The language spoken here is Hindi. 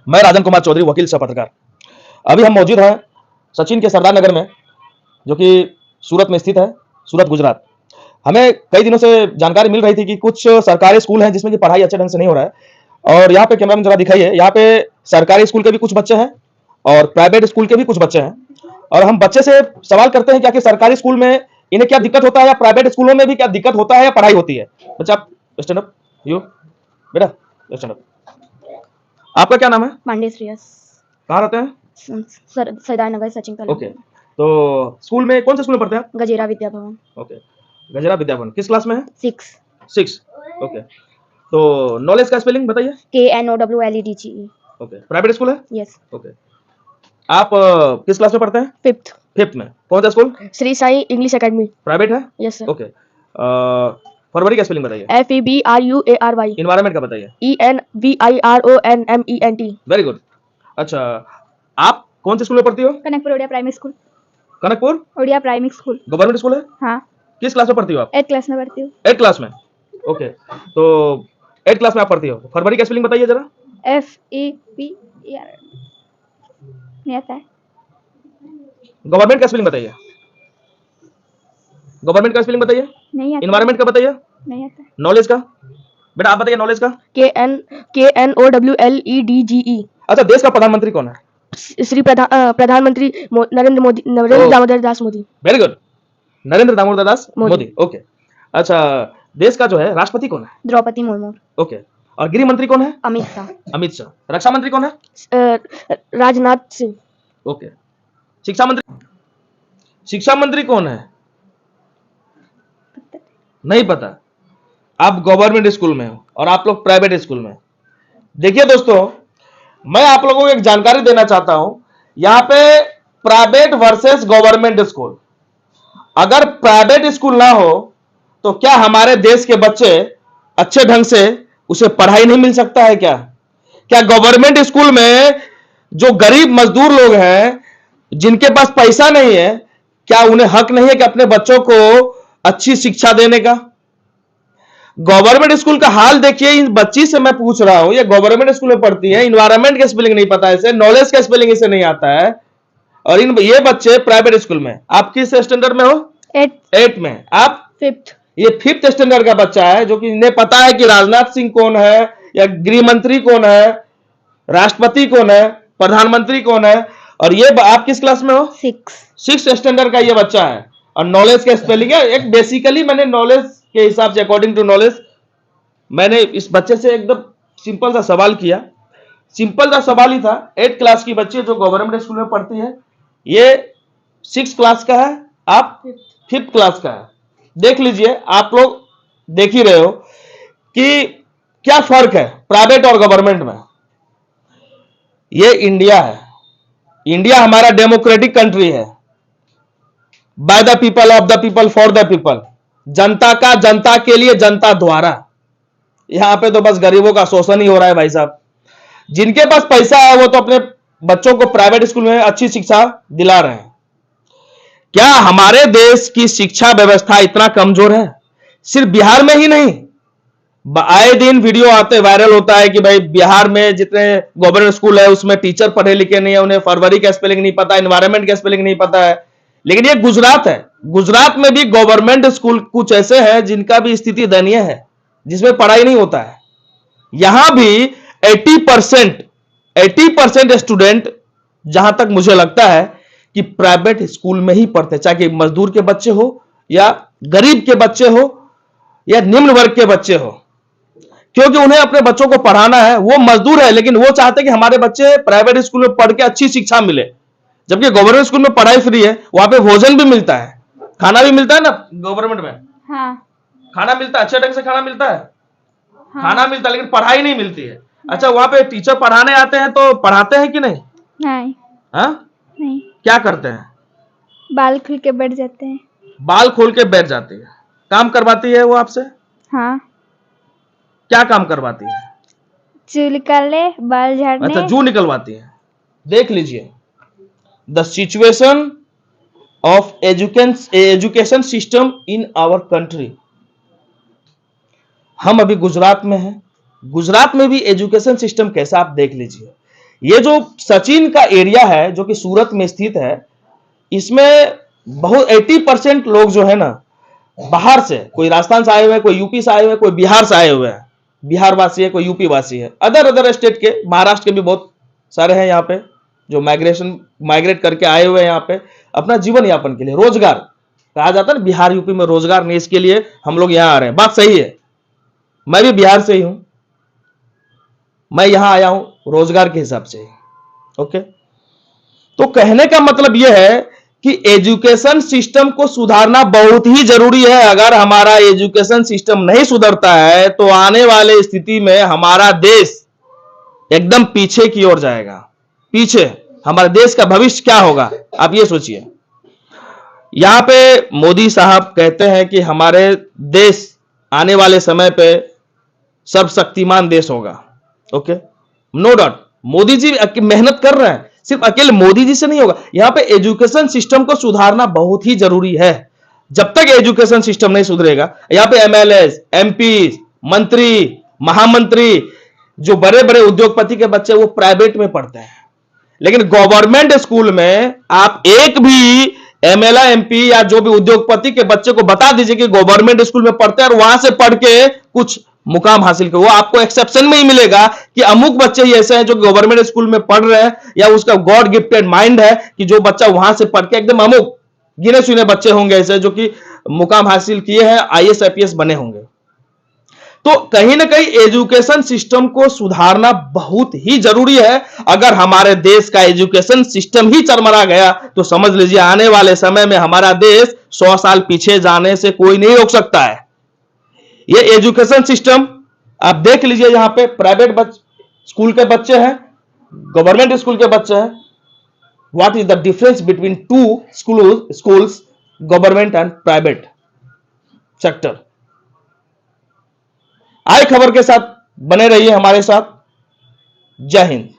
मैं राजन कुमार चौधरी, वकील सह पत्रकार। अभी हम मौजूद हैं सचिन के सरदार नगर में, जो कि सूरत में स्थित है, सूरत गुजरात। हमें कई दिनों से जानकारी मिल रही थी कि कुछ सरकारी स्कूल हैं जिसमें कि पढ़ाई अच्छे ढंग से नहीं हो रहा है। और यहाँ पे कैमरा में जरा दिखाइए, यहाँ पे सरकारी स्कूल के भी कुछ बच्चे हैं और प्राइवेट स्कूल के भी कुछ बच्चे हैं। और हम बच्चे से सवाल करते हैं क्या कि सरकारी स्कूल में इन्हें क्या दिक्कत होता है या प्राइवेट स्कूलों में भी क्या दिक्कत होता है या पढ़ाई होती है। बच्चा आप स्टैंड अप, यू बेटा स्टैंड अप। आपका क्या नाम है? पांडे श्रेयस। कहाँ रहते हैं? सरदार नगर सचिन कॉलोनी। ओके, तो स्कूल में कौन से स्कूल में पढ़ते हैं आप? गजेरा विद्या भवन। ओके, गजरा विद्या भवन। किस क्लास में है? 6। ओके, तो नॉलेज का स्पेलिंग बताइए। KNOWLEDGE। ओके, प्राइवेट स्कूल है? यस। ओके, आप किस क्लास में पढ़ते हैं? 5th। फिफ्थ में। कौन सा school? Shri Sai English Academy. Private है? Yes sir. ओके, फरवरी का स्पेलिंग बताइए। FEBRUARY। इन्वायरमेंट का बताइए। ENVIRONMENT। Very good. अच्छा, आप कौन से स्कूल में पढ़ती हो? Kanakpur Odia primary school. Kanakpur Odia primary school. Government school है? हाँ। किस क्लास में पढ़ती हो आप? 8th क्लास में पढ़ती हूँ। 8th क्लास में। ओके, तो 8th क्लास में आप पढ़ती हो। फरवरी का स्पेलिंग बताइए जरा। FEBER। नहीं आता है। गवर्नमेंट का स्पेलिंग बताइए। गवर्नमेंट का स्पेलिंग बताइए। नहीं आता। इन्वायरमेंट का बताइए। नहीं आता। नॉलेज का बेटा आप बताइए। नॉलेज का? KNOWLEDGE। अच्छा, देश का प्रधानमंत्री कौन है? श्री प्रधानमंत्री Narendra Modi, Narendra Damodar Das Modi. Very good, Narendra Damodar Das Modi. Modi. Okay, अच्छा, देश का जो है राष्ट्रपति कौन है? द्रौपदी मुर्मू। ओके, और गृह मंत्री कौन है? अमित शाह। अमित शाह। रक्षा मंत्री कौन है? राजनाथ सिंह। ओके, शिक्षा मंत्री कौन है? नहीं पता। आप गवर्नमेंट स्कूल में हो और आप लोग प्राइवेट स्कूल में। देखिए दोस्तों, मैं आप लोगों को एक जानकारी देना चाहता हूं। यहां पे प्राइवेट वर्सेस गवर्नमेंट स्कूल। अगर प्राइवेट स्कूल ना हो तो क्या हमारे देश के बच्चे अच्छे ढंग से उसे पढ़ाई नहीं मिल सकता है? क्या गवर्नमेंट स्कूल में जो गरीब मजदूर लोग हैं, जिनके पास पैसा नहीं है, क्या उन्हें हक नहीं है कि अपने बच्चों को अच्छी शिक्षा देने का? गवर्नमेंट स्कूल का हाल देखिए। इन बच्ची से मैं पूछ रहा हूं, ये गवर्नमेंट स्कूल में पढ़ती है, इन्वायरमेंट का स्पेलिंग नहीं पता इसे, नॉलेज का स्पेलिंग इसे नहीं आता है, और ये बच्चे प्राइवेट स्कूल में। आप किस स्टैंडर्ड में हो? 8th में। आप 5th। ये 5th स्टैंडर्ड का बच्चा है, जो कि इन्हें पता है कि राजनाथ सिंह कौन है, या गृह मंत्री कौन है, राष्ट्रपति कौन है, प्रधानमंत्री कौन है। और ये आप किस क्लास में हो? 6th स्टैंडर्ड का ये बच्चा है, और नॉलेज का स्पेलिंग है। एक बेसिकली मैंने नॉलेज के हिसाब से, अकॉर्डिंग टू नॉलेज, मैंने इस बच्चे से एकदम सिंपल सा सवाल किया। सिंपल सा सवाल ही था। 8th क्लास की बच्ची जो गवर्नमेंट स्कूल में पढ़ती है, ये 6th क्लास का है, आप 5th क्लास का है। देख लीजिए, आप लोग देख ही रहे हो कि क्या फर्क है प्राइवेट और गवर्नमेंट में। ये इंडिया है। इंडिया हमारा डेमोक्रेटिक कंट्री है। By the people, of the people, for the people. जनता का, जनता के लिए, जनता द्वारा। यहां पे तो बस गरीबों का शोषण ही हो रहा है भाई साहब। जिनके पास पैसा है वो तो अपने बच्चों को प्राइवेट स्कूल में अच्छी शिक्षा दिला रहे हैं। क्या हमारे देश की शिक्षा व्यवस्था इतना कमजोर है? सिर्फ बिहार में ही नहीं, आए दिन वीडियो आते, वायरल होता है कि भाई बिहार में जितने गवर्नमेंट स्कूल है उसमें टीचर पढ़े लिखे नहीं है, उन्हें फरवरी का स्पेलिंग नहीं पता, एनवायरमेंट का स्पेलिंग नहीं पता है। लेकिन ये गुजरात है। गुजरात में भी गवर्नमेंट स्कूल कुछ ऐसे हैं जिनका भी स्थिति दयनीय है, जिसमें पढ़ाई नहीं होता है। यहां भी 80% स्टूडेंट, जहां तक मुझे लगता है, कि प्राइवेट स्कूल में ही पढ़ते, चाहे मजदूर के बच्चे हो या गरीब के बच्चे हो या निम्न वर्ग के बच्चे हो, क्योंकि उन्हें अपने बच्चों को पढ़ाना है। वो मजदूर है, लेकिन वो चाहते कि हमारे बच्चे प्राइवेट स्कूल में पढ़ के अच्छी शिक्षा मिले। जबकि गवर्नमेंट स्कूल में पढ़ाई फ्री है, वहां पे भोजन भी मिलता है, खाना भी मिलता है ना गवर्नमेंट में। हाँ। खाना मिलता है, अच्छे ढंग से खाना मिलता है। हाँ। खाना मिलता है, लेकिन पढ़ाई नहीं मिलती है। अच्छा, वहां पे टीचर पढ़ाने आते हैं तो पढ़ाते हैं कि नहीं? नहीं। हाँ? नहीं। क्या करते हैं? बाल खुल के बैठ जाते हैं। बाल खोल के बैठ जाती है। काम करवाती है वो आपसे? हाँ। क्या काम करवाती है? चूल निकालने, बाल झाड़ने। अच्छा, जू निकलवाती है। देख लीजिए, the situation of education system in our country. हम अभी गुजरात में हैं। गुजरात में भी एजुकेशन सिस्टम कैसा, आप देख लीजिए। ये जो सचिन का एरिया है जो कि सूरत में स्थित है, इसमें बहुत 80% लोग जो है ना बाहर से, कोई राजस्थान से आए हुए हैं, कोई यूपी से आए हुए हैं, कोई बिहार से आए हुए हैं, बिहार वासी है, कोई यूपी वासी है, अदर स्टेट के, महाराष्ट्र के भी बहुत सारे हैं यहाँ पे जो माइग्रेट करके आए हुए हैं यहाँ पे अपना जीवन यापन के लिए, रोजगार कहा जाता है ना, बिहार यूपी में रोजगार नहीं, इसके लिए हम लोग यहां आ रहे हैं। बात सही है, मैं भी बिहार से ही हूं, मैं यहां आया हूं रोजगार के हिसाब से। ओके, तो कहने का मतलब यह है कि एजुकेशन सिस्टम को सुधारना बहुत ही जरूरी है। अगर हमारा एजुकेशन सिस्टम नहीं सुधरता है तो आने वाले स्थिति में हमारा देश एकदम पीछे की ओर जाएगा। पीछे हमारे देश का भविष्य क्या होगा, आप ये सोचिए। यहां पे मोदी साहब कहते हैं कि हमारे देश आने वाले समय पे सर्वशक्तिमान देश होगा। Okay, no doubt, Modi ji मेहनत कर रहे हैं, सिर्फ अकेले मोदी जी से नहीं होगा। यहां पे एजुकेशन सिस्टम को सुधारना बहुत ही जरूरी है। जब तक एजुकेशन सिस्टम नहीं सुधरेगा, यहां पे एमएलए, एमपी, मंत्री, महामंत्री, जो बड़े बड़े उद्योगपति के बच्चे वो प्राइवेट में पढ़ते हैं, लेकिन गवर्नमेंट स्कूल में आप एक भी एमएलए, एमपी या जो भी उद्योगपति के बच्चे को बता दीजिए कि गवर्नमेंट स्कूल में पढ़ते हैं और वहां से पढ़ के कुछ मुकाम हासिल करो, वो आपको एक्सेप्शन में ही मिलेगा कि अमुक बच्चे ही ऐसे हैं जो गवर्नमेंट स्कूल में पढ़ रहे हैं, या उसका गॉड गिफ्टेड माइंड है कि जो बच्चा वहां से पढ़ के एकदम अमुक गिने चुने बच्चे होंगे ऐसे जो कि मुकाम हासिल किए हैं, आईएएस आईपीएस बने होंगे। तो कहीं ना कहीं एजुकेशन सिस्टम को सुधारना बहुत ही जरूरी है। अगर हमारे देश का एजुकेशन सिस्टम ही चरमरा गया तो समझ लीजिए आने वाले समय में हमारा देश 100 साल पीछे जाने से कोई नहीं रोक सकता है। ये एजुकेशन सिस्टम आप देख लीजिए, यहां पे प्राइवेट स्कूल के बच्चे हैं, गवर्नमेंट स्कूल के बच्चे हैं। What is the difference between two schools, government and private sector? आए खबर के साथ बने रहिए हमारे साथ। जय हिंद।